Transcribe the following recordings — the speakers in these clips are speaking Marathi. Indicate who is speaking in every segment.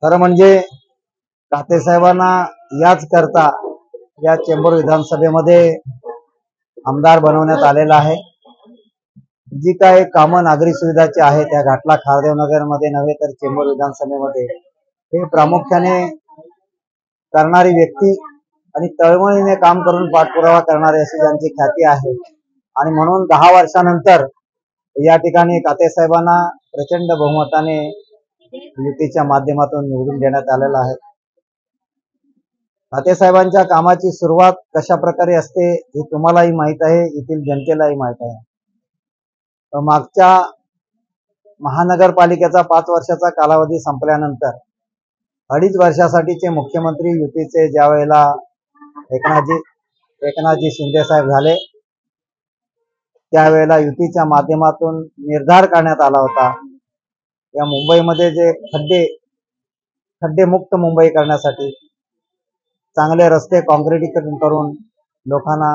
Speaker 1: खरं म्हणजे काते साहेबांना याच करता या चेंबूर विधानसभेमध्ये आमदार बनवण्यात आलेला आहे। जी काय कामं नागरी सुविधाची आहे त्या घाटला खारदेव नगर मध्ये नव्हे तर चेंबूर विधानसभेमध्ये हे प्रामुख्याने करणारी व्यक्ती आणि तळमळीने काम करून पाठपुरावा करणारे अशी ज्यांची ख्याती आहे आणि म्हणून 10 वर्षानंतर या ठिकाणी काते साहेबांना प्रचंड बहुमताने युतीच्या माध्यमातून निवडून देण्यात आलेला आहे। काते साहेबांच्या कामाची सुरुवात कशा प्रकारे असते हे तुम्हालाही माहित आहे, येथील जनतेलाही माहित आहे। मागच्या महानगरपालिकेचा 5 वर्षाचा कालावधी संपल्यानंतर 2.5 वर्षासाठीचे मुख्यमंत्री युतीचे ज्या वेळेला एकनाथजी शिंदे साहेब झाले त्यावेळेला युतीच्या माध्यमातून निर्धार करण्यात आला होता या मुंबईमध्ये जे खड्डे मुक्त मुंबई करण्यासाठी चांगले रस्ते काँक्रिटीकरण करून लोकांना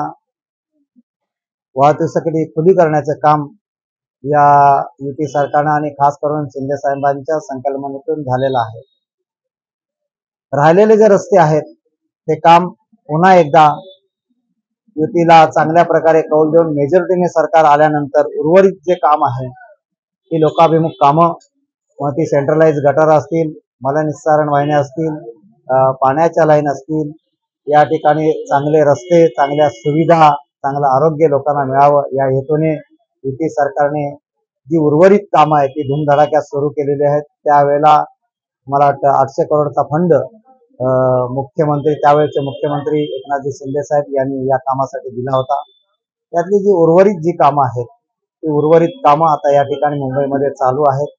Speaker 1: वाहतुकीसाठी खुली करण्याचे काम या युती सरकारने आणि खास करून शिंदे साहेबांच्या संकल्पनेतून झालेला आहे। राहिलेले जे रस्ते आहेत ते काम पुन्हा एकदा युतीला चांगल्या प्रकारे कौल देऊन मेजॉरिटीने सरकार आल्यानंतर उर्वरित जे काम आहे ती लोकाभिमुख कामं, मग ती सेंट्रलाइज गटर असतील, मलनिस्सारण वाहिन्या असतील, पाण्याच्या लाईन असतील, या ठिकाणी चांगले रस्ते, चांगल्या सुविधा, चांगलं आरोग्य लोकांना मिळावं या हेतूने युती सरकारने जी उर्वरित कामं आहेत ती धूमधडाक्यात सुरू केलेली आहेत। त्यावेळेला मला वाटतं 800 करोडचा फंड त्यावेळेचे मुख्यमंत्री एकनाथजी शिंदे साहेब यांनी या कामासाठी दिला होता। त्यातली जी उर्वरित जी कामं आहेत ती उर्वरित कामं आता या ठिकाणी मुंबईमध्ये चालू आहेत।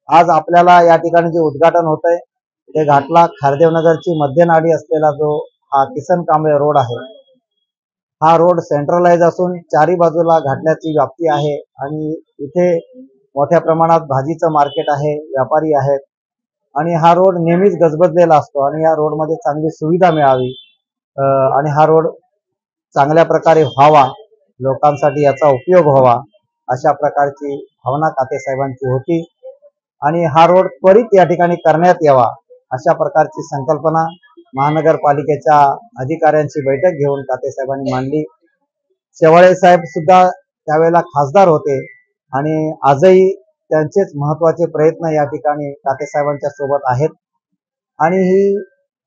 Speaker 1: आज आपल्याला या ठिकाणी जे उद्घाटन होतंय ते घाटला खारदेव नगरची मध्यनाडी असलेला जो हा किसन कांबळे रोड आहे, हा रोड सेंट्रलाइज असून चारी बाजूला घाटल्याची व्याप्ती आहे आणि इथे मोठ्या प्रमाणात भाजीचं मार्केट आहे, व्यापारी आहेत आणि हा रोड नेहमीच गजबजलेला असतो आणि या रोडमध्ये चांगली सुविधा मिळावी आणि हा रोड चांगल्या प्रकारे व्हावा, लोकांसाठी याचा उपयोग व्हावा अशा प्रकारची भावना काते साहेबांची होती आणि हा रोड त्वरित या ठिकाणी करण्यात यावा अशा प्रकारची संकल्पना महानगरपालिकेच्या अधिकाऱ्यांची बैठक घेऊन काते साहेबांनी मांडली। शेवाळे साहेब सुद्धा त्यावेळेला खासदार होते आणि आजही त्यांचेच महत्वाचे प्रयत्न या ठिकाणी काते साहेबांच्या सोबत आहेत आणि ही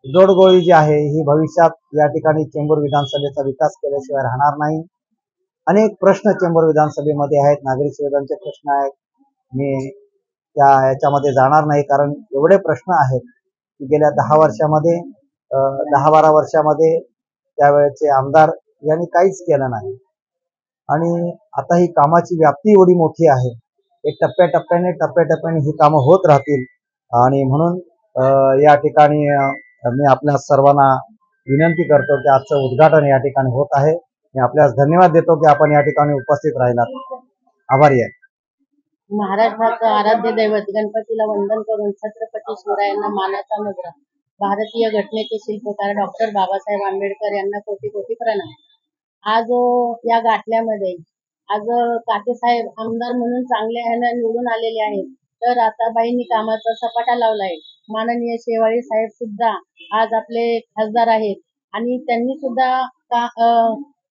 Speaker 1: जोडगोळी जी आहे ही भविष्यात या ठिकाणी चेंबूर विधानसभेचा विकास केल्याशिवाय राहणार नाही। अनेक प्रश्न चेंबूर विधानसभेमध्ये आहेत, नागरी सुविधांचे प्रश्न आहेत, मी याच्यामध्ये जाणार नाही कारण एवढे प्रश्न आहेत की गेल्या 10-12 वर्षामध्ये त्यावेळेचे आमदार यांनी काहीच केलं नाही आणि आता ही कामाची व्याप्ती एवढी मोठी आहे, एक टप्प्याटप्प्याने ही कामं होत राहतील आणि म्हणून या ठिकाणी मी आपल्या सर्वांना विनंती करतो की आजचं उद्घाटन या ठिकाणी होत आहे। मी आपल्यास धन्यवाद देतो की आपण या ठिकाणी उपस्थित राहिलात। आभारी आहे।
Speaker 2: महाराष्ट्राचं आराध्य दैवत गणपतीला वंदन करून छत्रपती शिवरायांना मानाचा मुजरा, भारतीय घटनेचे शिल्पकार डॉक्टर बाबासाहेब आंबेडकर यांना कोटी कोटी प्रणाम। आज या गाठल्यामध्ये आज कातेसाहेब आमदार म्हणून चांगल्या ह्यानं निवडून आलेले आहेत, तर आता बाईंनी कामाचा सपाटा लावलाय। माननीय शेवाळे साहेब सुद्धा आज आपले खासदार आहेत आणि त्यांनी सुद्धा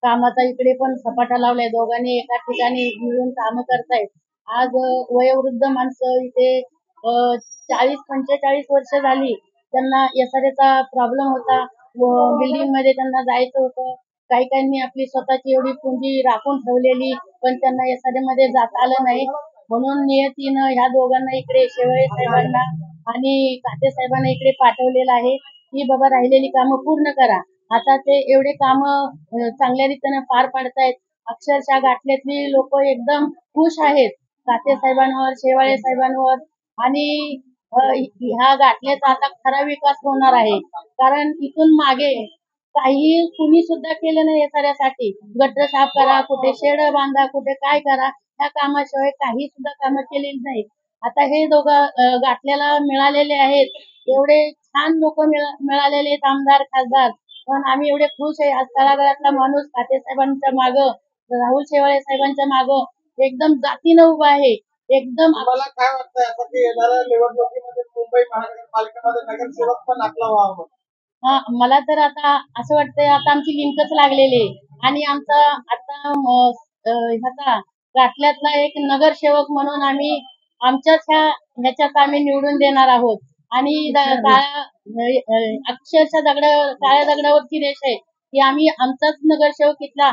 Speaker 2: कामाचा इकडे पण सपाटा लावलाय। दोघांनी एका ठिकाणी मिळून काम करतायत। आज वयोवृद्ध माणसं इथे 40-45 वर्ष झाली, त्यांना एसआरएचा प्रॉब्लेम होता, बिल्डिंग मध्ये त्यांना जायचं होतं। काही काहींनी आपली स्वतःची एवढी पुंजी राखून ठेवलेली, पण त्यांना एसआरए मध्ये जाता आलं नाही, म्हणून नियतीनं ह्या दोघांना इकडे शेवाळे साहेबांना आणि काते साहेबांना इकडे पाठवलेलं आहे की बाबा राहिलेली कामं पूर्ण करा। आता ते एवढे कामं चांगल्या रीतीने पार पाडतायत, अक्षरशः गाठल्यातली लोक एकदम खुश आहेत काते साहेबांवर, शेवाळे साहेबांवर आणि ह्या गाठल्याचा आता खरा विकास होणार आहे। कारण इथून मागे काही कुणी सुद्धा केलं नाही एखाद्यासाठी, गटर साफ करा, कुठे शेड बांधा, कुठे काय करा, त्या कामाशिवाय काही सुद्धा कामं केलेली नाही। आता हे दोघं गाठल्याला मिळालेले आहेत, एवढे छान लोक मिळालेले आहेत आमदार खासदार, पण आम्ही एवढे खुश आहे। आज तळागाळातला माणूस काते साहेबांच्या मागं, राहुल शेवाळे साहेबांच्या मागं एकदम जातीनं उभा आहे। एकदम
Speaker 3: तुम्हाला काय वाटतं आता की येणाऱ्या निवडणुकीमध्ये मुंबई महानगरपालिकेमध्ये नगरसेवक पण आपला व्हावं?
Speaker 2: मला तर आता असं वाटतंय आता आमची लिंकच लागलेली आहे आणि आमचा आता ह्याचा गाठल्यातला एक नगरसेवक म्हणून आम्ही आमच्याच ह्याच्यात आम्ही निवडून देणार आहोत आणि अक्षरशः काळ्या दगडावरची रेष आहे की आम्ही आमचाच नगरसेवक इथला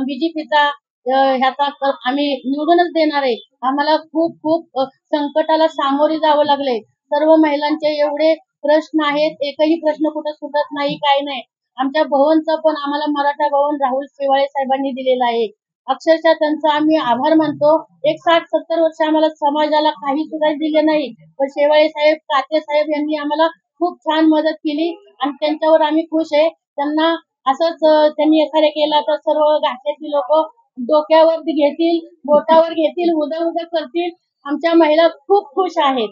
Speaker 2: बीजेपीचा ह्याचा आम्ही निवडूनच देणार आहे. आम्हाला खूप खूप संकटाला सामोरे जावं लागले. सर्व महिलांचे एवढे प्रश्न आहेत, एकही प्रश्न कुठं सुटत नाही, काय नाही. आमच्या भवनचं पण आम्हाला मराठा भवन राहुल शेवाळे साहेबांनी दिलेलं आहे. अक्षरशः त्यांचा आम्ही आभार मानतो. एक 60-70 वर्ष आम्हाला समाजाला काही सुद्धा दिले नाही. पण शेवाळे साहेब, काते साहेब यांनी आम्हाला खूप छान मदत केली आणि त्यांच्यावर आम्ही खुश आहे. त्यांना असंच त्यांनी एखाद्या केला तर सर्व घाटातली लोक डोक्यावर घेतील, बोटावर घेतील, उद्या उद्या करतील. आमच्या महिला खूप खुश आहेत.